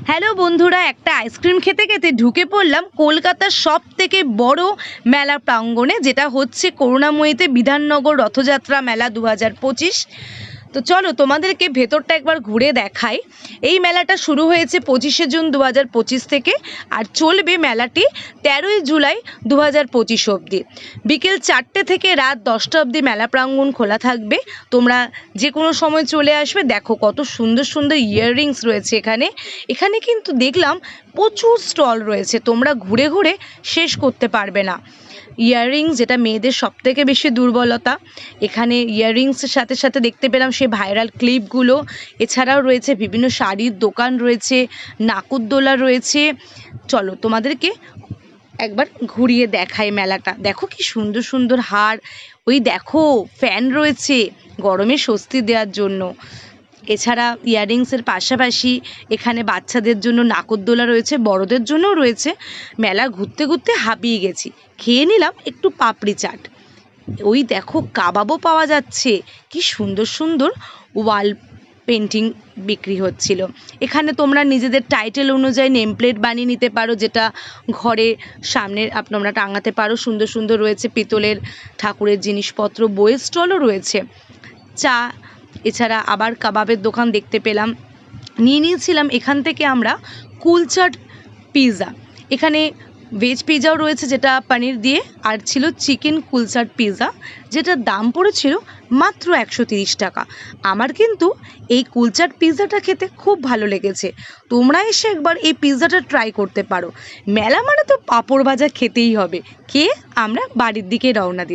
Hello বন্ধুরা, একটা ice cream খেতে খেতে ঢুকে পড়লাম কলকাতার সব থেকে বড় মেলা প্রাঙ্গণে, যেটা হচ্ছে করুণাময়ীতে বিধাননগর রথযাত্রা মেলা 2025। তো চলো তোমাদেরকে ভেতরটা একবার ঘুরে দেখাই। এই মেলাটা শুরু হয়েছে 25শে জুন 2025 থেকে আর চলবে মেলাটি 13ই জুলাই 2025 অবধি। বিকেল 4টে থেকে রাত 10টা অবধি মেলা প্রাঙ্গণ খোলা থাকবে। তোমরা যে কোনো সময় চলে আসবে। দেখো কত সুন্দর সুন্দর ইয়াররিংস রয়েছে এখানে। এখানে কিন্তু দেখলাম প্রচুর স্টল রয়েছে, তোমরা ঘুরে ঘুরে শেষ করতে পারবে না। ইয়াররিংস যেটা মেয়েদের সবথেকে বেশি দুর্বলতা, এখানে ইয়াররিংসের সাথে সাথে দেখতে পেলাম সে ভাইরাল ক্লিপগুলো। এছাড়াও রয়েছে বিভিন্ন শাড়ির দোকান রয়েছে, নাকরদোলা রয়েছে। চলো তোমাদেরকে একবার ঘুরিয়ে দেখাই মেলাটা। দেখো কি সুন্দর সুন্দর হার, ওই দেখো ফ্যান রয়েছে গরমে স্বস্তি দেওয়ার জন্য। এছাড়া ইয়াররিংসের পাশাপাশি এখানে বাচ্চাদের জন্য নাকরদোলা রয়েছে, বড়দের জন্যও রয়েছে। মেলা ঘুরতে ঘুরতে হাঁপিয়ে গেছি, খেয়ে নিলাম একটু পাপড়ি চাট। ওই দেখো কাবাবও পাওয়া যাচ্ছে, কি সুন্দর সুন্দর ওয়াল পেন্টিং বিক্রি হচ্ছিল। এখানে তোমরা নিজেদের টাইটেল অনুযায়ী নেম প্লেট বানিয়ে নিতে পারো, যেটা ঘরে সামনে তোমরা টাঙাতে পারো। সুন্দর সুন্দর রয়েছে পিতলের ঠাকুরের জিনিসপত্র, বইয়ের স্টলও রয়েছে, চা। এছাড়া আবার কাবাবের দোকান দেখতে পেলাম। নিয়েছিলাম এখান থেকে আমরা কুলচাট পিৎজা। এখানে ভেজ পিৎজাও রয়েছে যেটা পনির দিয়ে, আর ছিল চিকেন কুলচাট পিৎজা, যেটার দাম পড়েছিল মাত্র 130 টাকা। আমার কিন্তু এই কুলচাট পিৎজাটা খেতে খুব ভালো লেগেছে। তোমরা এসে একবার এই পিৎজাটা ট্রাই করতে পারো। মেলা মানে তো পাঁপড় ভাজা খেতেই হবে। খেয়ে আমরা বাড়ির দিকে রওনা দিলাম।